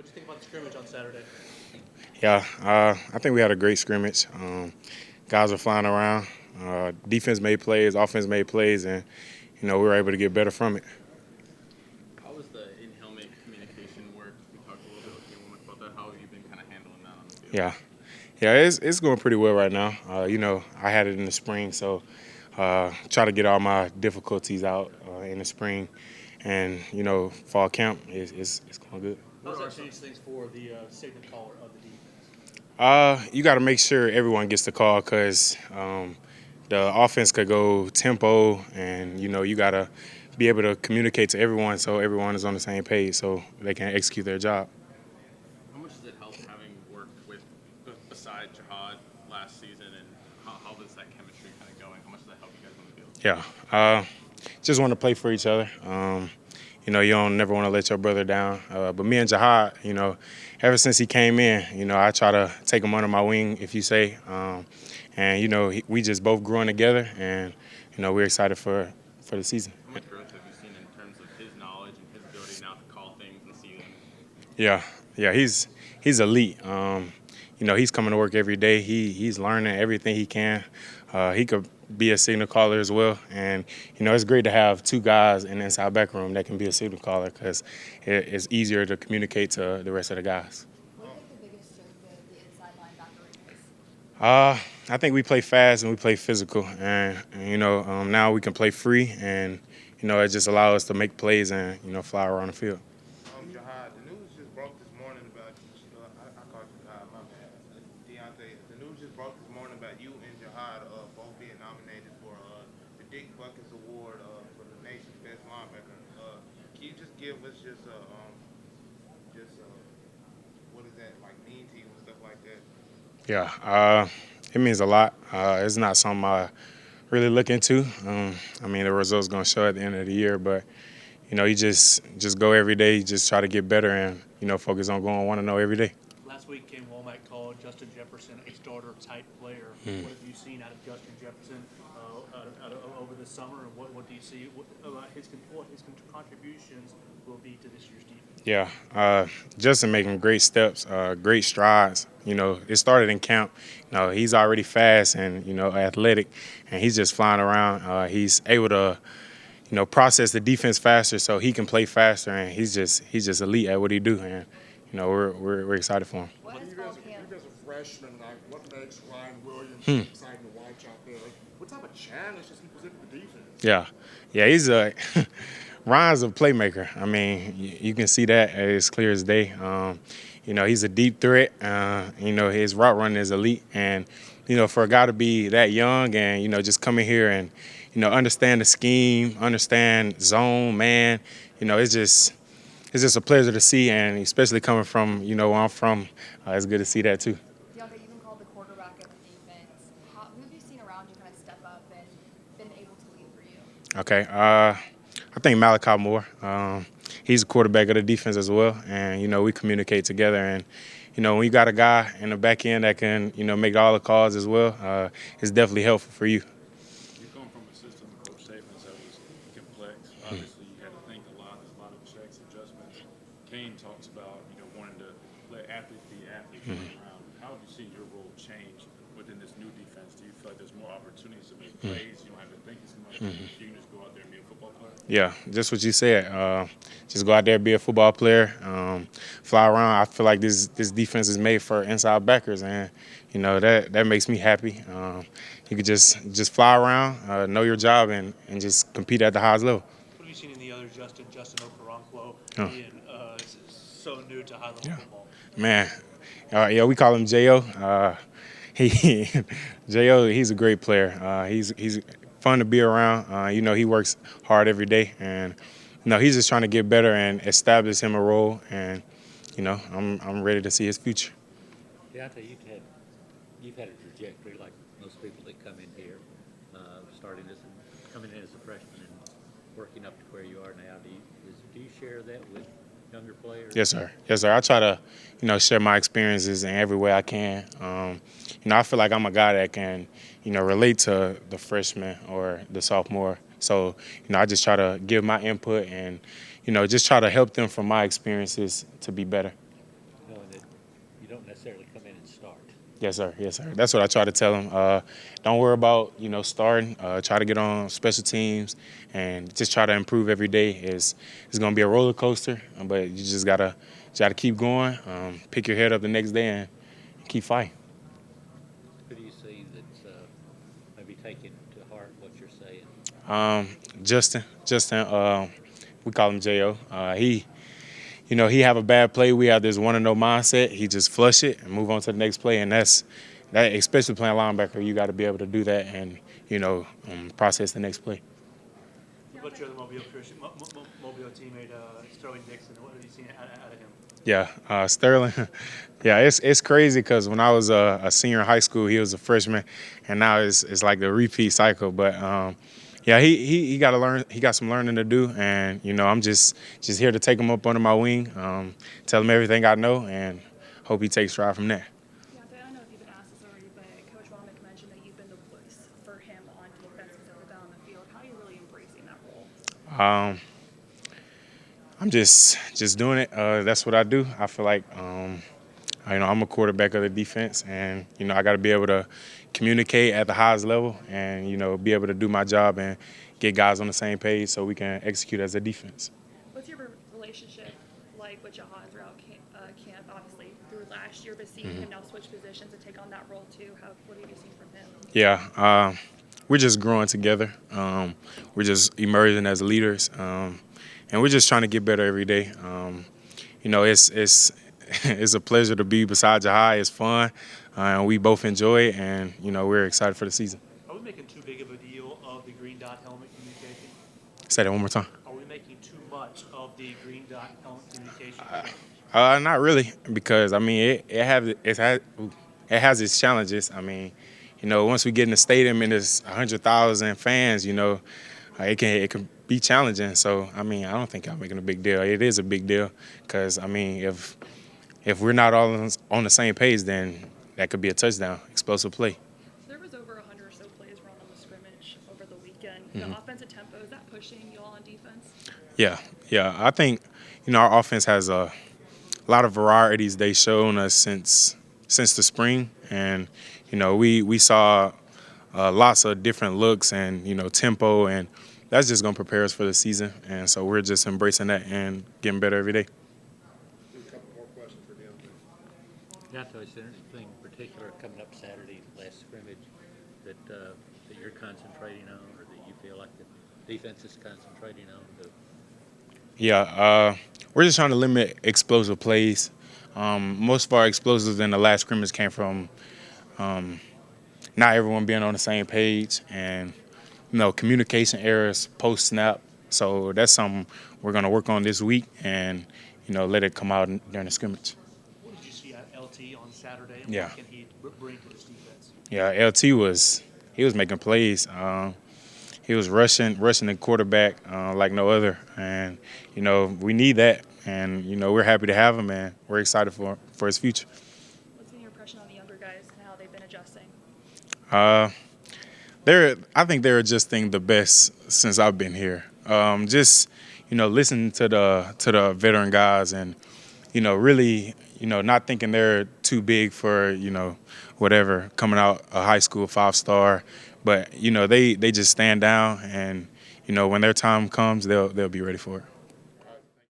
you think about the scrimmage on Saturday? Yeah, I think we had a great scrimmage. Guys were flying around. Defense made plays, offense made plays, and we were able to get better from it. How was the in-helmet communication work? We talked a little bit with you about that. How have you been kind of handling that on the field? Yeah, it's going pretty well right now. I had it in the spring, so try to get all my difficulties out in the spring, and fall camp is going good. How does that change things for the signal caller of the defense? You got to make sure everyone gets the call because the offense could go tempo, and you got to be able to communicate to everyone so everyone is on the same page so they can execute their job. How much does it help having worked with, beside Jihad last season, and how does that chemistry kind of going? How much does that help you guys on the field? Yeah, just want to play for each other. You don't never want to let your brother down. But me and Jihad, ever since he came in, I try to take him under my wing, if you say. And we just both growing together, and we're excited for the season. How much growth have you seen in terms of his knowledge and his ability now to call things and see them? Yeah, he's elite. He's coming to work every day. He's learning everything he can. He could be a signal caller as well, and it's great to have two guys in the inside back room that can be a signal caller because it's easier to communicate to the rest of the guys. What do you think the biggest strength of the inside linebacker room is? I think we play fast and we play physical, and now we can play free, and it just allows us to make plays and fly around the field. Jihad, the news just broke this morning about I called you Jihad, my bad. Deontae, the news just broke this morning about you and Jihad both being nominated for the Dick Buckets Award for the nation's best linebacker. Can you just give us what does that like mean to you and stuff like that? Yeah, it means a lot. It's not something I really look into. The results gonna show at the end of the year, but you just go every day, just try to get better, and focus on going 1-0 every day. Last week, Ken Womack called Justin Jefferson a starter-type player. What have you seen out of Justin Jefferson over the summer, and what do you see about what his contributions will be to this year's defense? Yeah, Justin making great steps, great strides. It started in camp. He's already fast and athletic, and he's just flying around. He's able to process the defense faster, so he can play faster, and he's just elite at what he do, and we're excited for him. What has You fall guys, camp? you guys are freshmen. Like, what makes Ryan Williams exciting to watch out there? Like, what type of challenge does he present to the defense? Yeah, he's a Ryan's a playmaker. You can see that as clear as day. He's a deep threat. His route running is elite, and for a guy to be that young and just come in here and understand the scheme, understand zone, man. It's just a pleasure to see, and especially coming from where I'm from, it's good to see that too. Deontae, you've been called the quarterback of the defense. Who have you seen around you kind of step up and been able to lead for you? Okay, I think Malachi Moore. He's a quarterback of the defense as well, and we communicate together. And when you got a guy in the back end that can make all the calls as well, it's definitely helpful for you. You come from a system, Coach Saban's, that was complex. Obviously, you had to think a lot. There's a lot of checks, adjustments. Kane talks about wanting to let athletes be athletes running around. How have you seen your role change within this new defense? Do you feel like there's more opportunities to make plays? You don't have to think as much. You can just go out there and be a football player. Yeah, just what you said. Just go out there, be a football player, fly around. I feel like this defense is made for inside backers, and that makes me happy. You could just fly around, know your job, and just compete at the highest level. What have you seen in the other Justin Okoronkwo, being so new to high-level football? Man, yeah, we call him Jo. Jo, he's a great player. He's fun to be around. He works hard every day, and he's just trying to get better and establish him a role. And I'm ready to see his future. Deontae, you've had a trajectory like most people that come in here, coming in as a freshman and working up to where you are now. Do you share that with younger players? Yes, sir. I try to share my experiences in every way I can. I feel like I'm a guy that can relate to the freshman or the sophomore. So I just try to give my input and just try to help them from my experiences to be better. knowing that you don't necessarily come in and start. Yes, sir. Yes, sir. That's what I try to tell him. Don't worry about starting. Try to get on special teams and just try to improve every day. It's gonna be a roller coaster, but you just gotta keep going. Pick your head up the next day and keep fighting. Who do you see that's maybe taking to heart what you're saying? Justin. We call him Jo. He have a bad play. We have this 1-0 mindset. He just flush it and move on to the next play, and that, especially playing linebacker, you got to be able to do that and process the next play. What's your other Mobile teammate, Sterling Dixon? What have you seen out of him? Yeah, Sterling. Yeah, it's crazy because when I was a senior in high school, he was a freshman, and now it's like the repeat cycle. But yeah, he got to learn. He got some learning to do, and I'm just here to take him up under my wing, tell him everything I know, and hope he takes stride from there. Yeah, I don't know if you've been asked this already, but Coach Womack mentioned that you've been the voice for him on defense instead of down on the field. How are you really embracing that role? I'm just doing it. That's what I do. I feel like I'm a quarterback of the defense, and I got to be able to communicate at the highest level, and be able to do my job and get guys on the same page so we can execute as a defense. What's your relationship like with Jahad throughout camp, obviously through last year, but seeing him now switch positions and take on that role too? What have you seen from him? Yeah, we're just growing together. We're just emerging as leaders, and we're just trying to get better every day. It's it's a pleasure to be beside Jahai. It's fun, and we both enjoy it, and we're excited for the season. Are we making too big of a deal of the green dot helmet communication? Say that one more time. Are we making too much of the green dot helmet communication? Not really, because it has its challenges. Once we get in the stadium and there's 100,000 fans, it can be challenging. So I don't think I'm making a big deal. It is a big deal because if we're not all on the same page, then that could be a touchdown, explosive play. So there was over 100 or so plays run on the scrimmage over the weekend. The offensive tempo, is that pushing you all on defense? Yeah. I think our offense has a lot of varieties they've shown us since the spring, and we saw lots of different looks and tempo, and that's just going to prepare us for the season. And so we're just embracing that and getting better every day. A couple more questions for Deontae. Deontae, is there anything particular coming up Saturday, last scrimmage, that you're concentrating on, or that you feel like the defense is concentrating on? Yeah, we're just trying to limit explosive plays. Most of our explosives in the last scrimmage came from not everyone being on the same page and communication errors post snap. So that's something we're going to work on this week and let it come out during the scrimmage. What did you see out of LT on Saturday? And Yeah. What can he bring to this defense? Yeah, LT was making plays. He was rushing the quarterback like no other, and we need that, and we're happy to have him, and we're excited for his future. What's been your impression on the younger guys and how they've been adjusting? I think they're adjusting the best since I've been here. Just listening to the veteran guys, and really not thinking they're too big for whatever coming out of high school 5-star. But they just stand down, and when their time comes, they'll be ready for it.